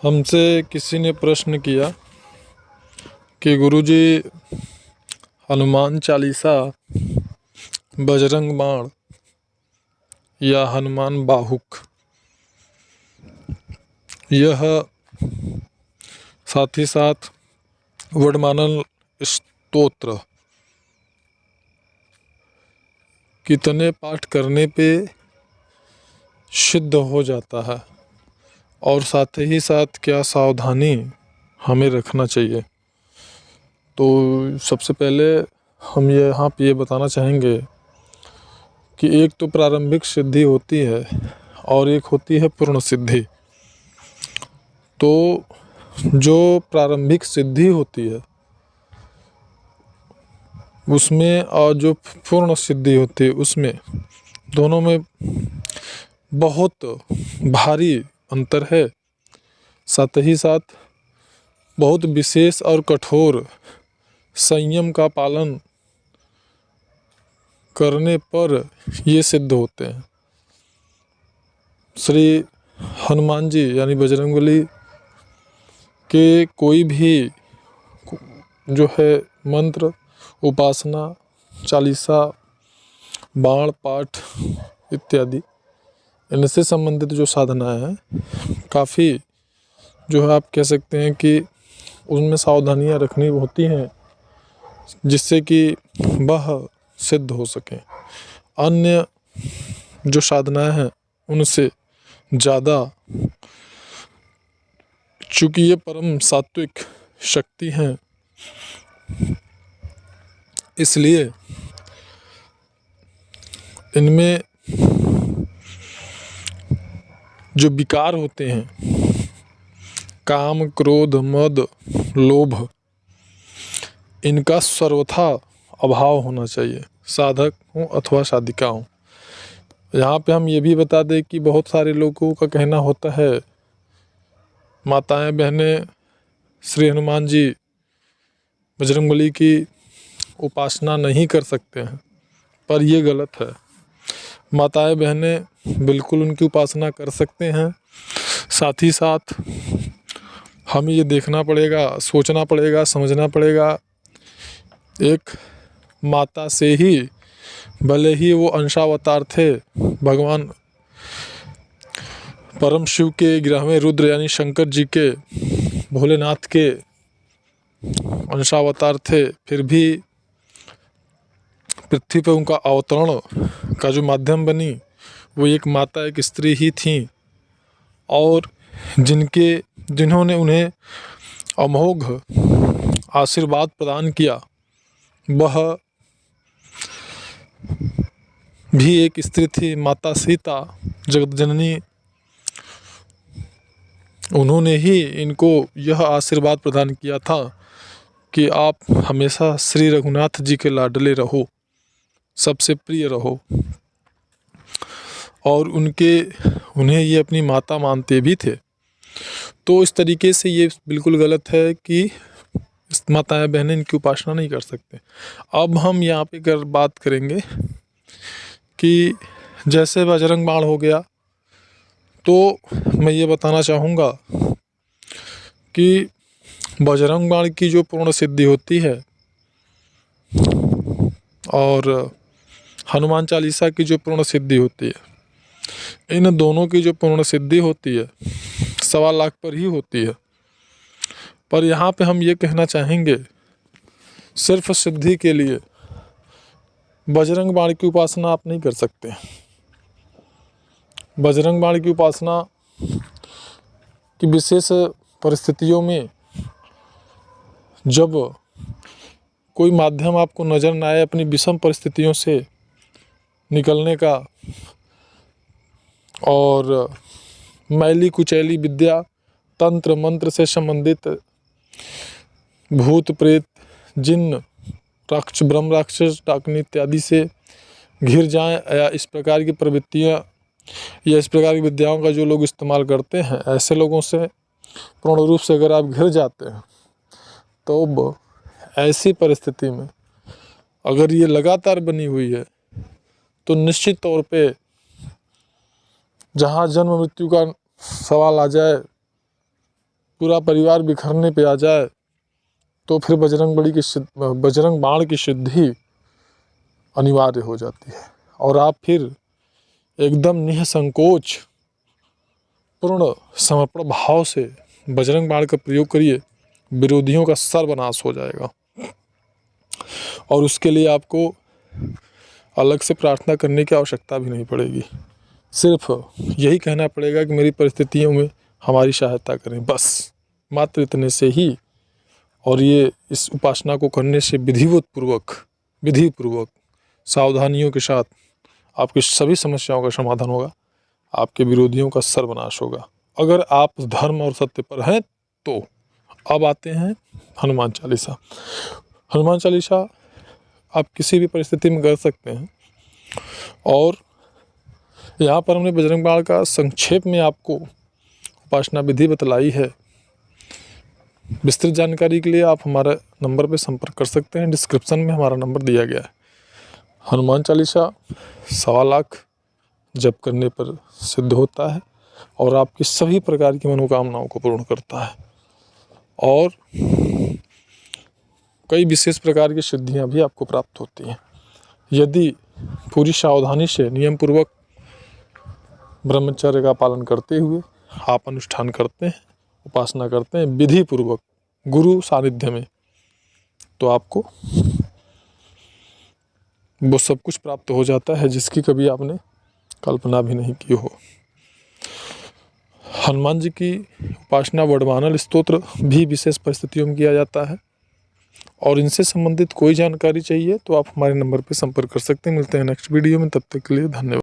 हमसे किसी ने प्रश्न किया कि गुरुजी, हनुमान चालीसा, बजरंग बाण या हनुमान बाहुक, यह साथ ही साथ वडमानल स्तोत्र कितने पाठ करने पे सिद्ध हो जाता है और साथ ही साथ क्या सावधानी हमें रखना चाहिए। तो सबसे पहले हम यहाँ पे ये बताना चाहेंगे कि एक तो प्रारंभिक सिद्धि होती है और एक होती है पूर्ण सिद्धि। तो जो प्रारंभिक सिद्धि होती है उसमें और जो पूर्ण सिद्धि होती है उसमें, दोनों में बहुत भारी अंतर है। साथ ही साथ बहुत विशेष और कठोर संयम का पालन करने पर ये सिद्ध होते हैं। श्री हनुमान जी यानी बजरंगबली के कोई भी जो है मंत्र, उपासना, चालीसा, बाण पाठ इत्यादि, इनसे संबंधित जो साधनाएं हैं काफ़ी जो है आप कह सकते हैं कि उनमें सावधानियां रखनी होती हैं जिससे कि वह सिद्ध हो सके। अन्य जो साधनाएं हैं उनसे ज़्यादा, चूँकि ये परम सात्विक शक्ति हैं, इसलिए इनमें जो विकार होते हैं, काम, क्रोध, मद, लोभ, इनका सर्वथा अभाव होना चाहिए, साधक हो अथवा साधिका हो। यहाँ पे हम ये भी बता दें कि बहुत सारे लोगों का कहना होता है, माताएं बहनें श्री हनुमान जी बजरंगबली की उपासना नहीं कर सकते हैं, पर ये गलत है। माताएं बहनें बिल्कुल उनकी उपासना कर सकते हैं। साथ ही साथ हमें ये देखना पड़ेगा, सोचना पड़ेगा, समझना पड़ेगा, एक माता से ही, भले ही वो अंशावतार थे, भगवान परम शिव के 11वें रुद्र यानी शंकर जी के, भोलेनाथ के अंशावतार थे, फिर भी पृथ्वी पर उनका अवतरण का जो माध्यम बनी वो एक माता, एक स्त्री ही थी, और जिन्होंने उन्हें अमोघ आशीर्वाद प्रदान किया वह भी एक स्त्री थी, माता सीता जगत जननी। उन्होंने ही इनको यह आशीर्वाद प्रदान किया था कि आप हमेशा श्री रघुनाथ जी के लाडले रहो, सबसे प्रिय रहो, और उन्हें ये अपनी माता मानते भी थे। तो इस तरीके से ये बिल्कुल गलत है कि माताएं बहनें इनकी उपासना नहीं कर सकते। अब हम यहाँ पे बात करेंगे कि जैसे बजरंग बाण हो गया, तो मैं ये बताना चाहूँगा कि बजरंग बाण की जो पूर्ण सिद्धि होती है और हनुमान चालीसा की जो पूर्ण सिद्धि होती है, इन दोनों की जो पूर्ण सिद्धि होती है 1.25 लाख पर ही होती है। पर यहाँ पे हम ये कहना चाहेंगे, सिर्फ सिद्धि के लिए बजरंग बाण की उपासना आप नहीं कर सकते। बजरंग बाण की उपासना की विशेष परिस्थितियों में, जब कोई माध्यम आपको नज़र न आए अपनी विषम परिस्थितियों से निकलने का, और मैली कुचैली विद्या, तंत्र मंत्र से संबंधित भूत प्रेत, जिन्न, राक्षस, ब्रह्म राक्षस, डाकनी इत्यादि से घिर जाएं, या इस प्रकार की प्रवृत्तियां या इस प्रकार की विद्याओं का जो लोग इस्तेमाल करते हैं, ऐसे लोगों से पूर्ण रूप से अगर आप घिर जाते हैं, तो ऐसी परिस्थिति में अगर ये लगातार बनी हुई है तो निश्चित तौर पे जहाँ जन्म मृत्यु का सवाल आ जाए पूरा परिवार बिखरने पे आ जाए तो फिर बजरंग बाण की सिद्धि अनिवार्य हो जाती है और आप फिर एकदम निःसंकोच पूर्ण समर्पण भाव से बजरंग बाण का प्रयोग करिए, विरोधियों का सर्वनाश हो जाएगा। और उसके लिए आपको अलग से प्रार्थना करने की आवश्यकता भी नहीं पड़ेगी, सिर्फ यही कहना पड़ेगा कि मेरी परिस्थितियों में हमारी सहायता करें, बस मात्र इतने से ही। और ये इस उपासना को करने से विधि पूर्वक सावधानियों के साथ आपकी सभी समस्याओं का समाधान होगा, आपके विरोधियों का सर्वनाश होगा, अगर आप धर्म और सत्य पर हैं तो। अब आते हैं हनुमान चालीसा। हनुमान चालीसा आप किसी भी परिस्थिति में कर सकते हैं और यहाँ पर हमने बजरंग बाण का संक्षेप में आपको उपासना विधि बतलाई है। विस्तृत जानकारी के लिए आप हमारे नंबर पर संपर्क कर सकते हैं, डिस्क्रिप्शन में हमारा नंबर दिया गया है। हनुमान चालीसा 1.25 लाख जप करने पर सिद्ध होता है और आपकी सभी प्रकार की मनोकामनाओं को पूर्ण करता है और कई विशेष प्रकार की सिद्धियां भी आपको प्राप्त होती हैं यदि पूरी सावधानी से नियम पूर्वक ब्रह्मचर्य का पालन करते हुए आप अनुष्ठान करते हैं, उपासना करते हैं विधि पूर्वक गुरु सानिध्य में, तो आपको वो सब कुछ प्राप्त हो जाता है जिसकी कभी आपने कल्पना भी नहीं की हो। हनुमान जी की उपासना वडमानल स्तोत्र भी विशेष परिस्थितियों में किया जाता है और इनसे संबंधित कोई जानकारी चाहिए तो आप हमारे नंबर पर संपर्क कर सकते हैं। मिलते हैं नेक्स्ट वीडियो में, तब तक के लिए धन्यवाद।